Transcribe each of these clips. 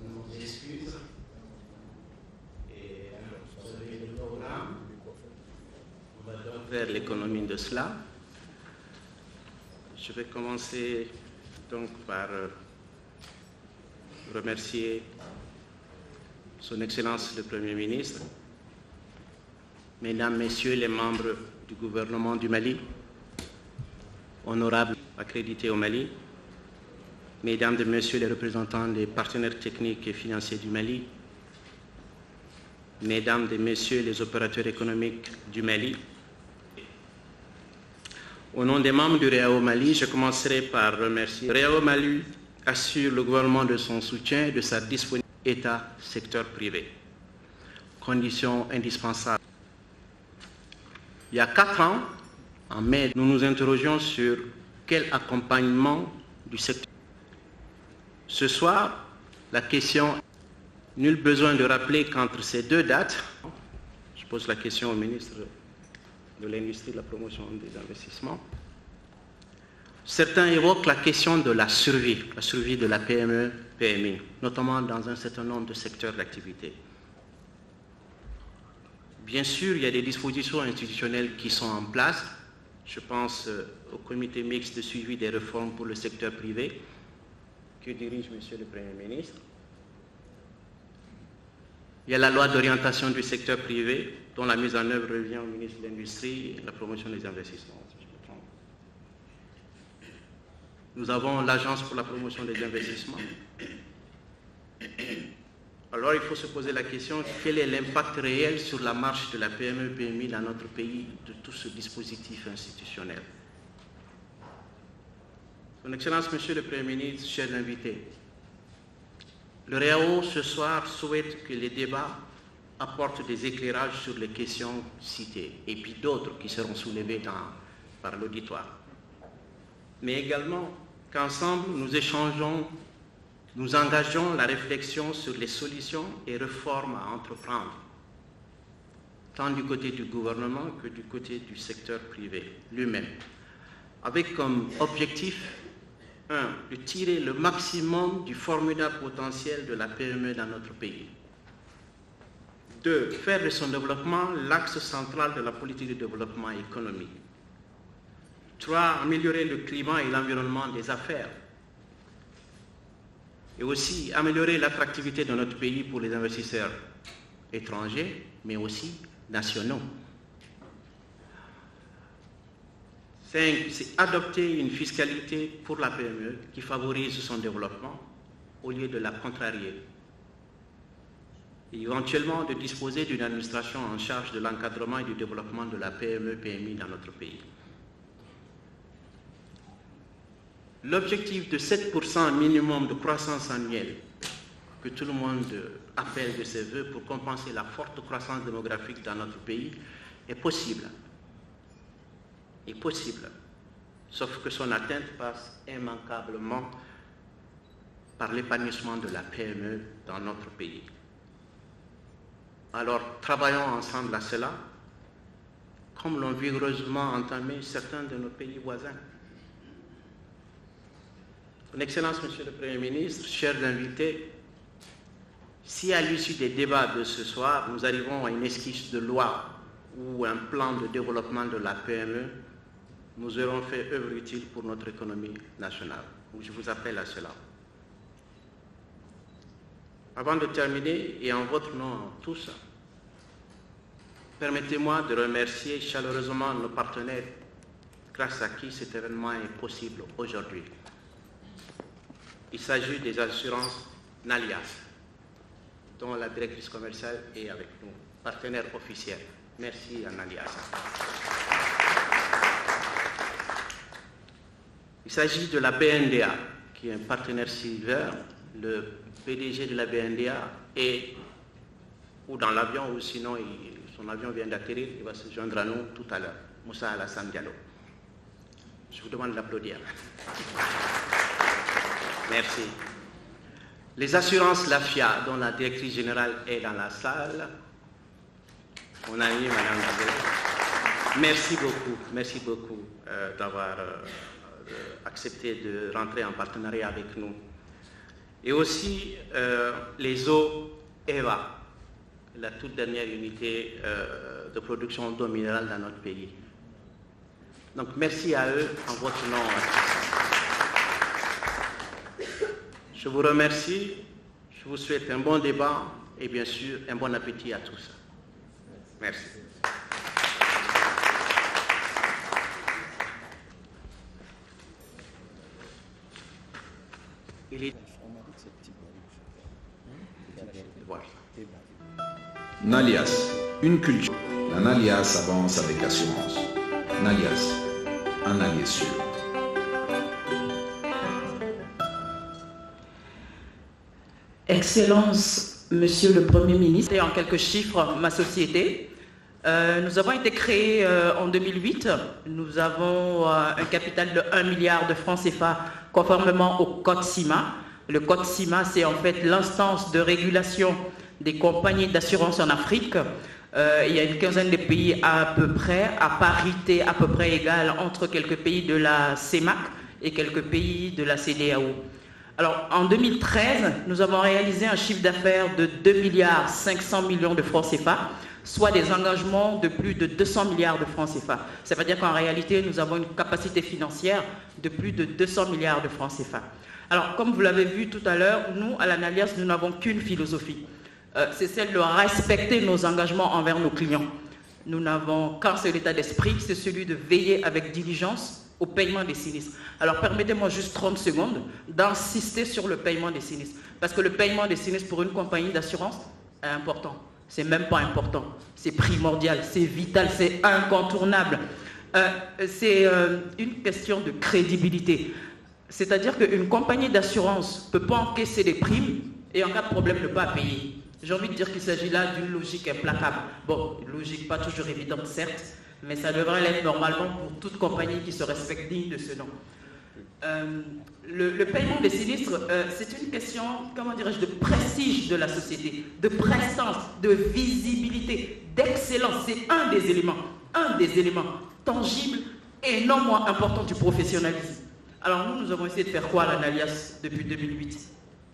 Nos excuses. Et vous avez le programme. On va donc faire l'économie de cela. Je vais commencer donc par remercier Son Excellence le Premier ministre, Mesdames, Messieurs les membres du gouvernement du Mali, honorables accrédités au Mali, Mesdames et Messieurs les représentants des partenaires techniques et financiers du Mali, Mesdames et Messieurs les opérateurs économiques du Mali. Au nom des membres du REAO Mali, je commencerai par remercier. Le REAO Mali assure le gouvernement de son soutien et de sa disponibilité État, secteur privé. Condition indispensable. Il y a 4 ans, en mai, nous nous interrogions sur quel accompagnement du secteur. Ce soir, la question, nul besoin de rappeler qu'entre ces deux dates, je pose la question au ministre de l'Industrie et de la Promotion des Investissements, certains évoquent la question de la survie de la PME, PMI, notamment dans un certain nombre de secteurs d'activité. Bien sûr, il y a des dispositions institutionnelles qui sont en place. Je pense au comité mixte de suivi des réformes pour le secteur privé que dirige Monsieur le Premier ministre. Il y a la loi d'orientation du secteur privé dont la mise en œuvre revient au ministre de l'Industrie et de la Promotion des Investissements. Nous avons l'Agence pour la promotion des investissements. Alors il faut se poser la question, quel est l'impact réel sur la marche de la PME-PMI dans notre pays de tout ce dispositif institutionnel? Son Excellence, Monsieur le Premier ministre, chers invités, le REAO ce soir souhaite que les débats apportent des éclairages sur les questions citées et puis d'autres qui seront soulevées par l'auditoire. Mais également qu'ensemble nous échangeons, nous engageons la réflexion sur les solutions et réformes à entreprendre, tant du côté du gouvernement que du côté du secteur privé lui-même, avec comme objectif, 1, de tirer le maximum du formidable potentiel de la PME dans notre pays. 2, faire de son développement l'axe central de la politique de développement économique. 3, améliorer le climat et l'environnement des affaires. Et aussi améliorer l'attractivité de notre pays pour les investisseurs étrangers, mais aussi nationaux. 5, c'est adopter une fiscalité pour la PME qui favorise son développement au lieu de la contrarier. Et éventuellement de disposer d'une administration en charge de l'encadrement et du développement de la PME-PMI dans notre pays. L'objectif de 7% minimum de croissance annuelle que tout le monde appelle de ses voeux pour compenser la forte croissance démographique dans notre pays est possible. Est possible. Sauf que son atteinte passe immanquablement par l'épanouissement de la PME dans notre pays. Alors, travaillons ensemble à cela, comme l'ont vigoureusement entamé certains de nos pays voisins. Son Excellence, Monsieur le Premier ministre, chers invités, si à l'issue des débats de ce soir, nous arrivons à une esquisse de loi ou un plan de développement de la PME, nous aurons fait œuvre utile pour notre économie nationale. Je vous appelle à cela. Avant de terminer, et en votre nom tous, permettez-moi de remercier chaleureusement nos partenaires grâce à qui cet événement est possible aujourd'hui. Il s'agit des assurances Nalias, dont la directrice commerciale est avec nous, partenaire officiel. Merci à Nalias. Il s'agit de la BNDA, qui est un partenaire silver. Le PDG de la BNDA est ou dans l'avion, ou sinon son avion vient d'atterrir, il va se joindre à nous tout à l'heure. Moussa Alassane Diallo. Je vous demande d'applaudir. Merci. Les assurances LAFIA, dont la directrice générale est dans la salle. Mon amie, Madame Labé. Merci beaucoup d'avoir accepté de rentrer en partenariat avec nous. Et aussi les eaux EVA, la toute dernière unité de production d'eau minérale dans notre pays. Donc merci à eux en votre nom. Je vous remercie, je vous souhaite un bon débat et bien sûr un bon appétit à tous. Merci. Nalias, une culture. La Nalias avance avec assurance. Nalias, un allié sûr. Excellence, Monsieur le Premier ministre. Et en quelques chiffres, ma société. Nous avons été créés en 2008. Nous avons un capital de 1 milliard de francs CFA conformément au Code CIMA. Le Code CIMA, c'est en fait l'instance de régulation des compagnies d'assurance en Afrique. Il y a une quinzaine de pays à peu près, à parité à peu près égale entre quelques pays de la CEMAC et quelques pays de la CEDEAO. Alors, en 2013, nous avons réalisé un chiffre d'affaires de 2 milliards 500 millions de francs CFA, soit des engagements de plus de 200 milliards de francs CFA. Ça veut dire qu'en réalité, nous avons une capacité financière de plus de 200 milliards de francs CFA. Alors, comme vous l'avez vu tout à l'heure, nous, à la Nalias, nous n'avons qu'une philosophie. C'est celle de respecter nos engagements envers nos clients. Nous n'avons qu'un seul état d'esprit, c'est celui de veiller avec diligence au paiement des sinistres. Alors permettez-moi juste 30 secondes d'insister sur le paiement des sinistres. Parce que le paiement des sinistres pour une compagnie d'assurance est important. C'est même pas important, c'est primordial, c'est vital, c'est incontournable. C'est une question de crédibilité. C'est-à-dire qu'une compagnie d'assurance ne peut pas encaisser des primes et en cas de problème ne pas payer. J'ai envie de dire qu'il s'agit là d'une logique implacable. Bon, une logique pas toujours évidente, certes, mais ça devrait l'être normalement pour toute compagnie qui se respecte digne de ce nom. Le paiement des sinistres, c'est une question, comment dirais-je, de prestige de la société, de prestance, de visibilité, d'excellence. C'est un des éléments tangibles et non moins importants du professionnalisme. Alors nous avons essayé de faire quoi à la Nalias depuis 2008 ?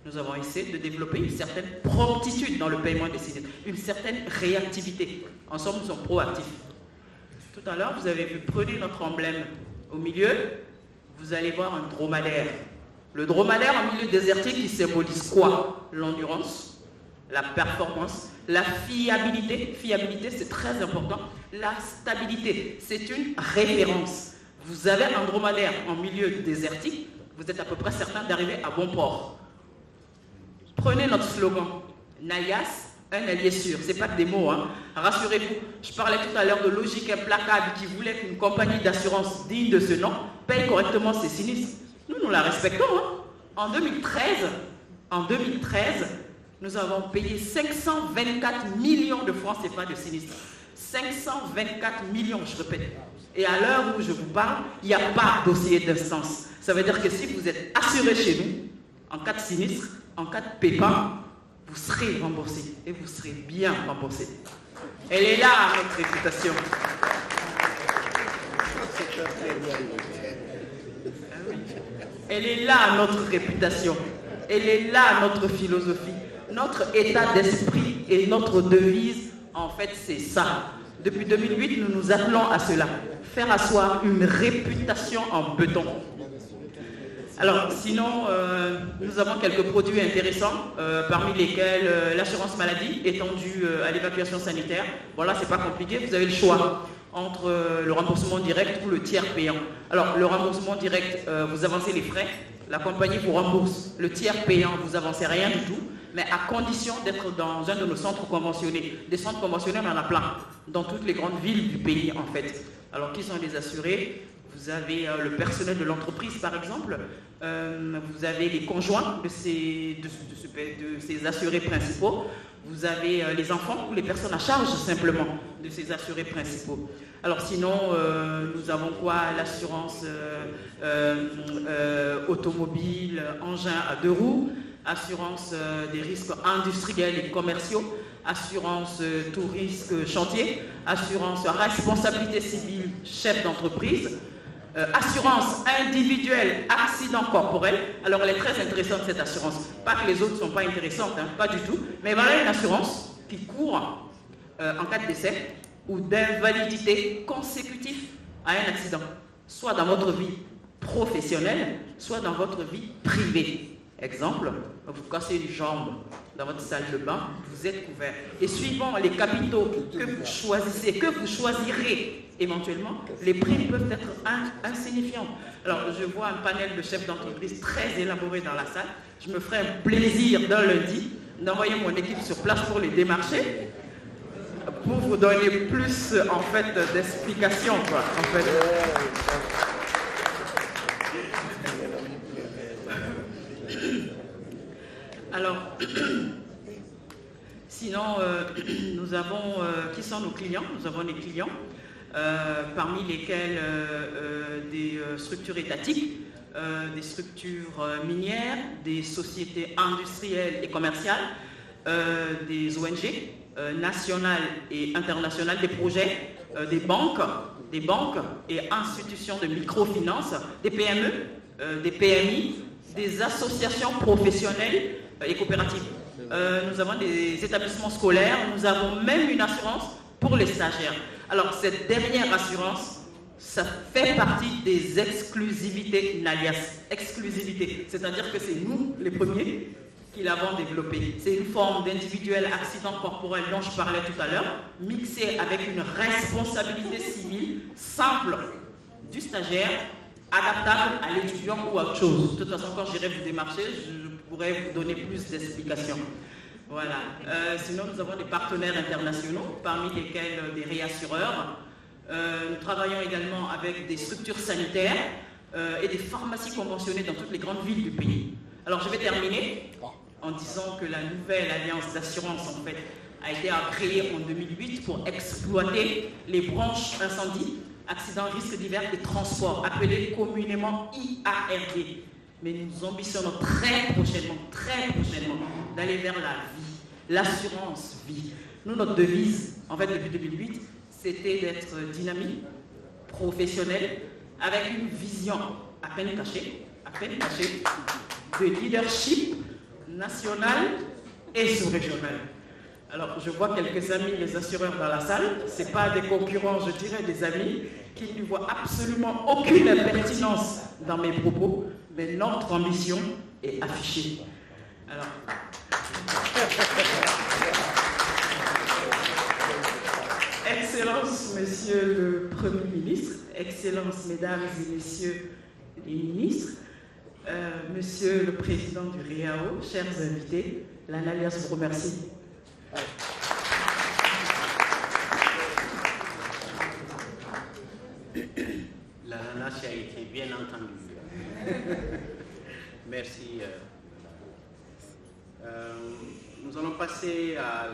Nous avons essayé de développer une certaine promptitude dans le paiement des sinistres, une certaine réactivité. Ensemble, nous sommes proactifs. Tout à l'heure, vous avez vu, prenez notre emblème au milieu, vous allez voir un dromadaire. Le dromadaire en milieu désertique, il symbolise quoi? L'endurance, la performance, la fiabilité. Fiabilité, c'est très important. La stabilité, c'est une référence. Vous avez un dromadaire en milieu désertique, vous êtes à peu près certain d'arriver à bon port. Prenez notre slogan, Nalias, un allié sûr. Ce n'est pas que des mots, hein. Rassurez-vous, je parlais tout à l'heure de logique implacable qui voulait qu'une compagnie d'assurance digne de ce nom paye correctement ses sinistres. Nous la respectons. Hein. En 2013, nous avons payé 524 millions de francs CFA de sinistres. 524 millions, je répète. Et à l'heure où je vous parle, il n'y a pas de dossier d'instance. Ça veut dire que si vous êtes assuré chez nous, en cas de sinistre, en cas de pépin, vous serez remboursé et vous serez bien remboursé. Elle est là, notre réputation. Elle est là, notre réputation. Elle est là, notre philosophie. Notre état d'esprit et notre devise, en fait, c'est ça. Depuis 2008, nous nous appelons à cela. Faire asseoir une réputation en béton. Alors, sinon, nous avons quelques produits intéressants, parmi lesquels l'assurance maladie étendue à l'évacuation sanitaire. Bon, là, c'est pas compliqué, vous avez le choix entre le remboursement direct ou le tiers payant. Alors, le remboursement direct, vous avancez les frais, la compagnie vous rembourse. Le tiers payant, vous avancez rien du tout, mais à condition d'être dans un de nos centres conventionnés. Des centres conventionnés, on en a plein, dans toutes les grandes villes du pays, en fait. Alors, qui sont les assurés? Vous avez le personnel de l'entreprise, par exemple. Vous avez les conjoints de ces assurés principaux. Vous avez les enfants ou les personnes à charge, simplement, de ces assurés principaux. Alors sinon, nous avons quoi? L'assurance automobile, engin à 2 roues. assurance des risques industriels et commerciaux, assurance tout risque chantier, assurance responsabilité civile chef d'entreprise, assurance individuelle accident corporel. Alors elle est très intéressante cette assurance, pas que les autres ne sont pas intéressantes, hein, pas du tout, mais voilà une assurance qui court en cas de décès ou d'invalidité consécutive à un accident, soit dans votre vie professionnelle, soit dans votre vie privée. Exemple, vous cassez une jambe dans votre salle de bain, vous êtes couvert. Et suivant les capitaux que vous choisissez, que vous choisirez éventuellement, les primes peuvent être insignifiantes. Alors, je vois un panel de chefs d'entreprise très élaboré dans la salle. Je me ferai un plaisir d'un lundi d'envoyer mon équipe sur place pour les démarcher, pour vous donner plus, en fait, d'explications, quoi, en fait. Alors, sinon, nous avons, qui sont nos clients? Nous avons des clients, parmi lesquels des structures étatiques, des structures minières, des sociétés industrielles et commerciales, des ONG nationales et internationales, des projets, des banques et institutions de microfinance, des PME, des PMI, des associations professionnelles et coopératives. Nous avons des établissements scolaires, nous avons même une assurance pour les stagiaires. Alors cette dernière assurance, ça fait partie des exclusivités Nalias. Exclusivité, c'est-à-dire que c'est nous les premiers qui l'avons développée. C'est une forme d'individuel accident corporel dont je parlais tout à l'heure, mixée avec une responsabilité civile simple du stagiaire, adaptable à l'étudiant ou à autre chose. De toute façon, quand j'irai vous démarcher, je pourrais vous donner plus d'explications. Voilà. Sinon, nous avons des partenaires internationaux, parmi lesquels des réassureurs. Nous travaillons également avec des structures sanitaires et des pharmacies conventionnées dans toutes les grandes villes du pays. Alors, je vais terminer en disant que la nouvelle alliance d'assurance, en fait, a été créée en 2008 pour exploiter les branches incendie, accidents, risques divers et transports, appelés communément IARD. Mais nous ambitionnons très prochainement, d'aller vers la vie, l'assurance vie. Nous, notre devise, en fait, depuis 2008, c'était d'être dynamique, professionnel, avec une vision à peine cachée, de leadership national et sous-régional. Alors, je vois quelques amis, les assureurs dans la salle. Ce n'est pas des concurrents, je dirais des amis, qui ne voient absolument aucune pertinence dans mes propos, mais notre ambition est affichée. Alors, Excellence, Monsieur le Premier ministre, Excellences, Mesdames et Messieurs les ministres, Monsieur le Président du REAO, chers invités, l'Analias vous remercie. L'ananas a été bien entendu. Merci. Nous allons passer à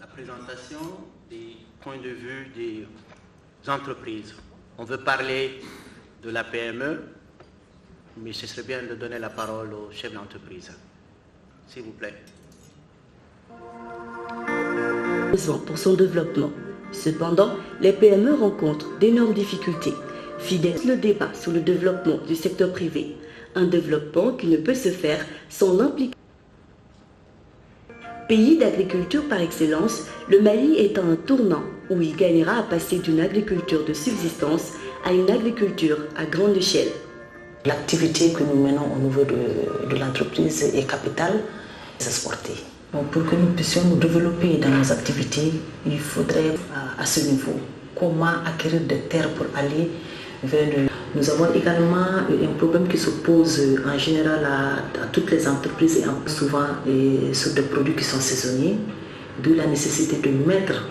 la présentation des points de vue des entreprises. On veut parler de la PME, mais ce serait bien de donner la parole au chef d'entreprise. S'il vous plaît. Pour son développement. Cependant, les PME rencontrent d'énormes difficultés. Fidèle le débat sur le développement du secteur privé, un développement qui ne peut se faire sans l'implication. Pays d'agriculture par excellence, le Mali est à un tournant où il gagnera à passer d'une agriculture de subsistance à une agriculture à grande échelle. L'activité que nous menons au niveau de l'entreprise est capitale, s'exporter. Donc pour que nous puissions nous développer dans nos activités, il faudrait à ce niveau comment acquérir des terres pour aller vers le... Nous avons également un problème qui se pose en général à toutes les entreprises et souvent sur des produits qui sont saisonniers, d'où la nécessité de mettre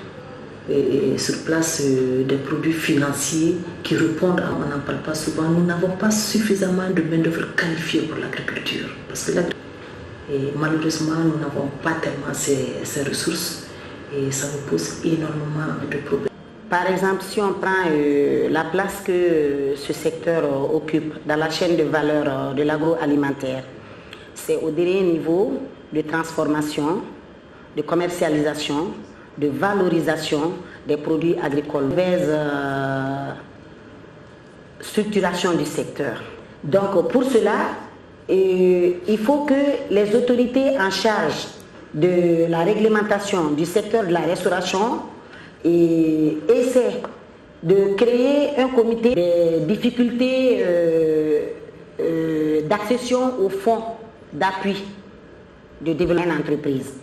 sur place des produits financiers qui répondent à... On n'en parle pas souvent, nous n'avons pas suffisamment de main-d'œuvre qualifiée pour l'agriculture. Parce que et malheureusement, nous n'avons pas tellement ces ressources et ça nous pose énormément de problèmes. Par exemple, si on prend la place que ce secteur occupe dans la chaîne de valeur de l'agroalimentaire, c'est au dernier niveau de transformation, de commercialisation, de valorisation des produits agricoles, structuration du secteur. Donc pour cela, il faut que les autorités en charge de la réglementation du secteur de la restauration essaient de créer un comité des difficultés d'accession aux fonds d'appui de développement d'entreprise.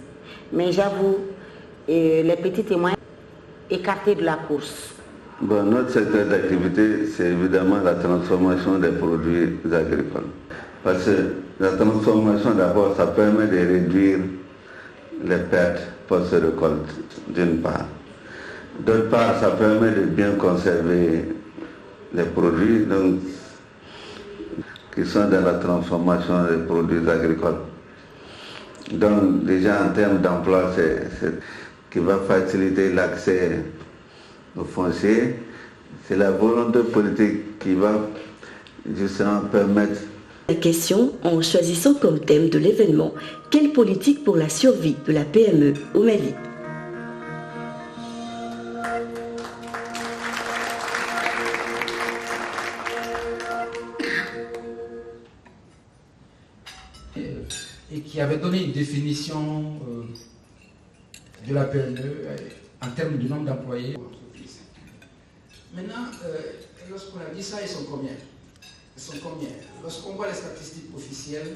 Mais j'avoue, les petits témoins écartés de la course. Bon, notre secteur d'activité, c'est évidemment la transformation des produits agricoles. Parce que la transformation, d'abord, ça permet de réduire les pertes post-récolte, d'une part. D'autre part, ça permet de bien conserver les produits qui sont dans la transformation des produits agricoles. Donc, déjà en termes d'emploi, c'est qui va faciliter l'accès au foncier. C'est la volonté politique qui va justement permettre. La question en choisissant comme thème de l'événement « Quelle politique pour la survie de la PME au Mali ?» Et qui avait donné une définition de la PME en termes de nombre d'employés. Maintenant, lorsqu'on a dit ça, ils sont combien? Lorsqu'on voit les statistiques officielles,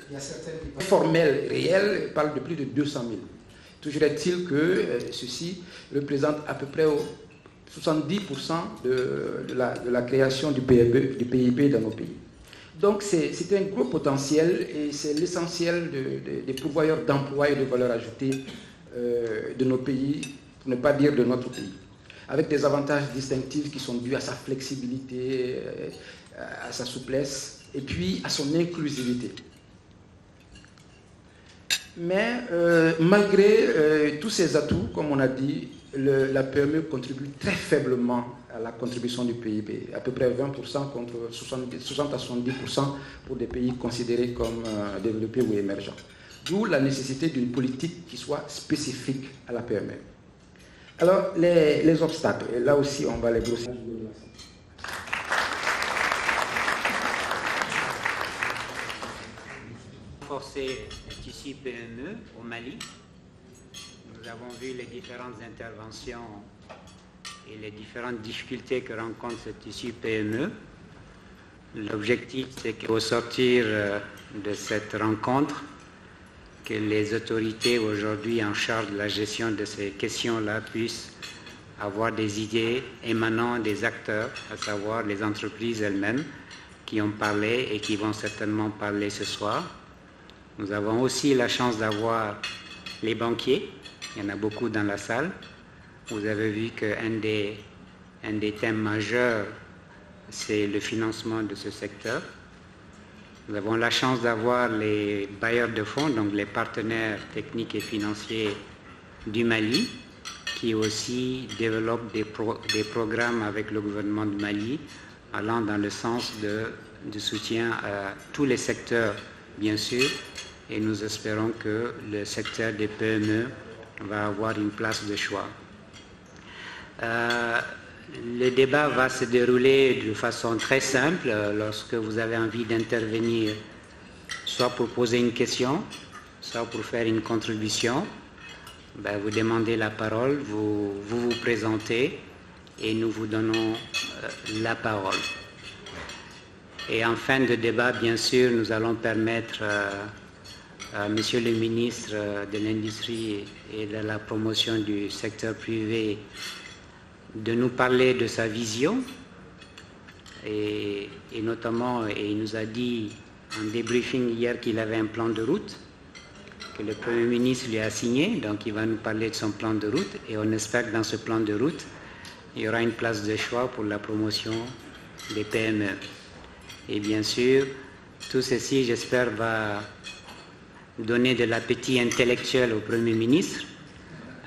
il y a certaines qui formelles, réelles, parlent de plus de 200 000. Toujours est-il que ceci représente à peu près 70% de la création du PIB dans nos pays. Donc c'est un gros potentiel et c'est l'essentiel des pourvoyeurs d'emploi et de valeur ajoutée de nos pays, pour ne pas dire de notre pays, avec des avantages distinctifs qui sont dus à sa flexibilité, à sa souplesse et puis à son inclusivité. Mais malgré tous ces atouts, comme on a dit, la PME contribue très faiblement à la contribution du PIB, à peu près 20% contre 60 à 70% pour des pays considérés comme développés ou émergents. D'où la nécessité d'une politique qui soit spécifique à la PME. Alors, les obstacles, et là aussi on va les grossir. Renforcer le tissu PME au Mali. Nous avons vu les différentes interventions et les différentes difficultés que rencontre ce tissu PME. L'objectif, c'est qu'au sortir de cette rencontre, que les autorités aujourd'hui en charge de la gestion de ces questions-là puissent avoir des idées émanant des acteurs, à savoir les entreprises elles-mêmes, qui ont parlé et qui vont certainement parler ce soir. Nous avons aussi la chance d'avoir les banquiers. Il y en a beaucoup dans la salle. Vous avez vu qu'un des thèmes majeurs, c'est le financement de ce secteur. Nous avons la chance d'avoir les bailleurs de fonds, donc les partenaires techniques et financiers du Mali, qui aussi développent des programmes avec le gouvernement du Mali, allant dans le sens du soutien à tous les secteurs, bien sûr, et nous espérons que le secteur des PME va avoir une place de choix. Le débat va se dérouler de façon très simple. Lorsque vous avez envie d'intervenir, soit pour poser une question, soit pour faire une contribution, vous demandez la parole, vous vous présentez et nous vous donnons la parole. Et en fin de débat, bien sûr, nous allons permettre à Monsieur le ministre de l'Industrie et de la promotion du secteur privé de nous parler de sa vision et notamment, il nous a dit en débriefing hier qu'il avait un plan de route que le Premier ministre lui a signé, donc il va nous parler de son plan de route et on espère que dans ce plan de route, il y aura une place de choix pour la promotion des PME. Et bien sûr, tout ceci, j'espère, va donner de l'appétit intellectuel au Premier ministre,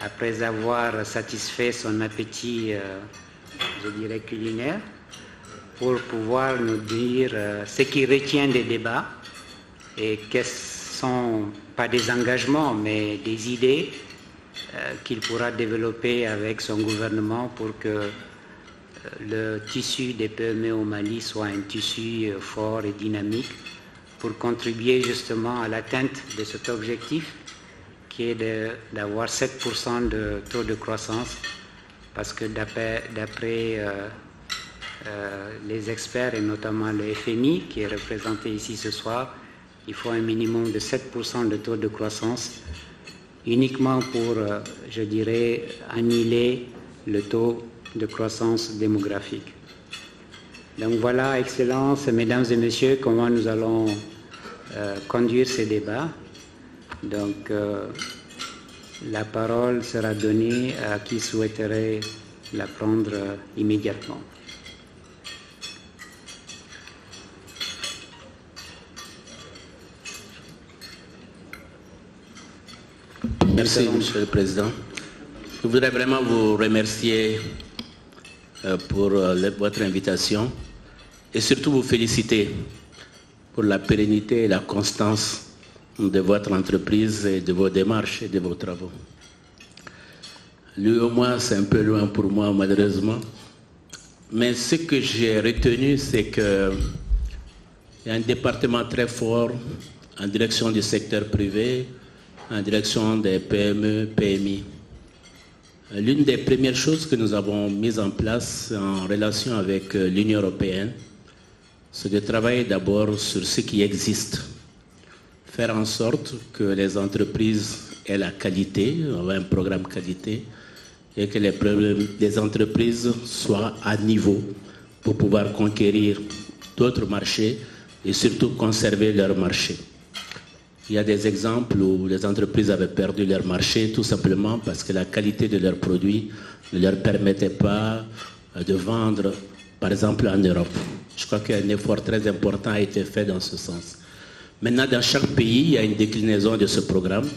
après avoir satisfait son appétit, je dirais, culinaire, pour pouvoir nous dire ce qu'il retient des débats et quels sont, pas des engagements, mais des idées qu'il pourra développer avec son gouvernement pour que le tissu des PME au Mali soit un tissu fort et dynamique pour contribuer justement à l'atteinte de cet objectif qui est d'avoir 7% de taux de croissance, parce que d'après les experts et notamment le FMI qui est représenté ici ce soir, il faut un minimum de 7% de taux de croissance uniquement pour, je dirais, annihiler le taux de croissance démographique. Donc voilà, Excellences, Mesdames et Messieurs, comment nous allons conduire ces débats. Donc la parole sera donnée à qui souhaiterait la prendre immédiatement. Merci, Monsieur le Président. Je voudrais vraiment vous remercier pour votre invitation et surtout vous féliciter pour la pérennité et la constance de votre entreprise et de vos démarches et de vos travaux. Lui au moins, c'est un peu loin pour moi, malheureusement. Mais ce que j'ai retenu, c'est qu'il y a un département très fort en direction du secteur privé, en direction des PME, PMI. L'une des premières choses que nous avons mises en place en relation avec l'Union européenne, c'est de travailler d'abord sur ce qui existe. Faire en sorte que les entreprises aient la qualité, on a un programme qualité, et que les entreprises soient à niveau pour pouvoir conquérir d'autres marchés et surtout conserver leur marché. Il y a des exemples où les entreprises avaient perdu leur marché tout simplement parce que la qualité de leurs produits ne leur permettait pas de vendre, par exemple, en Europe. Je crois qu'un effort très important a été fait dans ce sens. Maintenant, dans chaque pays, il y a une déclinaison de ce programme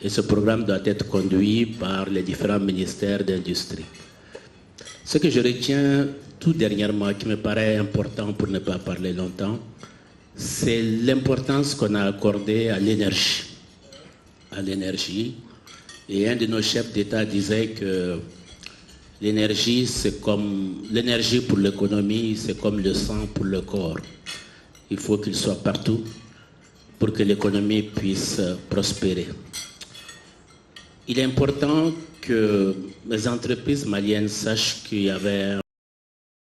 et ce programme doit être conduit par les différents ministères d'industrie. Ce que je retiens tout dernièrement, qui me paraît important pour ne pas parler longtemps, c'est l'importance qu'on a accordée à l'énergie. Et un de nos chefs d'État disait que l'énergie, c'est comme l'énergie pour l'économie, c'est comme le sang pour le corps. Il faut qu'il soit partout pour que l'économie puisse prospérer. Il est important que les entreprises maliennes sachent qu'il y avait